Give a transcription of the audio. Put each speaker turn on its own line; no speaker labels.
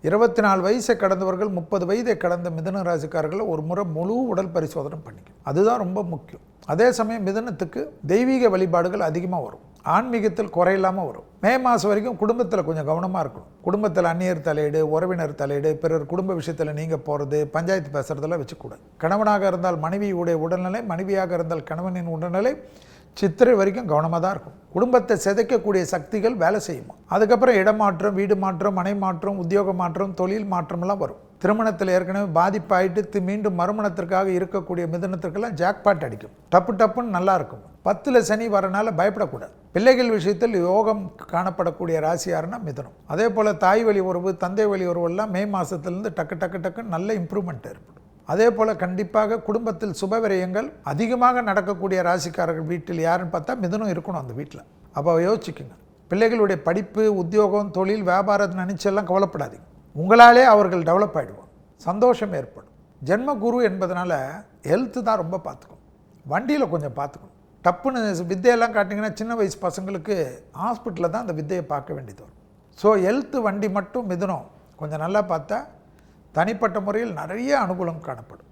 24 வயசை கடந்தவர்கள் 30 வயதை கடந்த மிதுன ராசிக்காரர்களை ஒரு முறை முழு உடல் பரிசோதனை பண்ணிக்கும். அதுதான் ரொம்ப முக்கியம். அதே சமயம் மிதுனத்துக்கு தெய்வீக வழிபாடுகள் அதிகமாக வரும். ஆன்மீகத்தில் குறையில்லாமல் வரும். மே மாதம் வரைக்கும் குடும்பத்தில் கொஞ்சம் கவனமாக இருக்கணும். குடும்பத்தில் அந்நியர் தலையீடு, உறவினர் தலையீடு, பிறர் குடும்ப விஷயத்தில் நீங்கள் போகிறது, பஞ்சாயத்து பேசுகிறதெல்லாம் வச்சுக்கூடாது. கணவனாக இருந்தால் மனைவியுடைய உடல்நிலை, மனைவியாக இருந்தால் கணவனின் உடல்நிலை சித்திரை வரைக்கும் கவனமாக தான் இருக்கும். குடும்பத்தை சிதைக்கக்கூடிய சக்திகள் வேலை செய்யுமா. அதுக்கப்புறம் இடமாற்றம், வீடு மாற்றம், மனை மாற்றம், உத்தியோக மாற்றம், தொழில் மாற்றம்லாம் வரும். திருமணத்தில் ஏற்கனவே பாதிப்பாயிட்டு மீண்டும் மறுமணத்திற்காக இருக்கக்கூடிய மிதுனத்திற்கெல்லாம் ஜாக்பாட் அடிக்கும். டப்புன்னு நல்லா இருக்கும். 10ல் சனி வரனால பயப்படக்கூடாது. பிள்ளைகள் விஷயத்தில் யோகம் காணப்படக்கூடிய ராசி யாருன்னா மிதுனம். அதே போல் தாய் வழி உறவு, தந்தை வழி உறவுலாம் மே மாதத்துலேருந்து டக்கு நல்ல இம்ப்ரூவ்மெண்ட் ஏற்படும். அதே போல் கண்டிப்பாக குடும்பத்தில் சுபவிரயங்கள் அதிகமாக நடக்கக்கூடிய ராசிக்காரர்கள் வீட்டில் யாருன்னு பார்த்தா மிதுனம் இருக்கணும் அந்த வீட்டில். அப்போ யோசிச்சுக்குங்க. பிள்ளைகளுடைய படிப்பு, உத்தியோகம், தொழில், வியாபாரத்தை நினச்செல்லாம் கவலைப்படாதீங்க. உங்களாலே அவர்கள் டெவலப் ஆகிடுவோம். சந்தோஷம் ஏற்படும். ஜென்ம குரு என்பதனால ஹெல்த்து தான் ரொம்ப பார்த்துக்கணும். வண்டியில் கொஞ்சம் பார்த்துக்கணும். டப்புன்னு வித்தையெல்லாம் காட்டிங்கன்னா சின்ன வயசு பசங்களுக்கு ஹாஸ்பிட்டலில் தான் அந்த வித்தையை பார்க்க வேண்டியது வரும். ஸோ ஹெல்த்து, வண்டி மட்டும் மிதுனம் கொஞ்சம் நல்லா பார்த்தா தனிப்பட்ட முறையில் நிறைய அனுகூலம் காணப்படும்.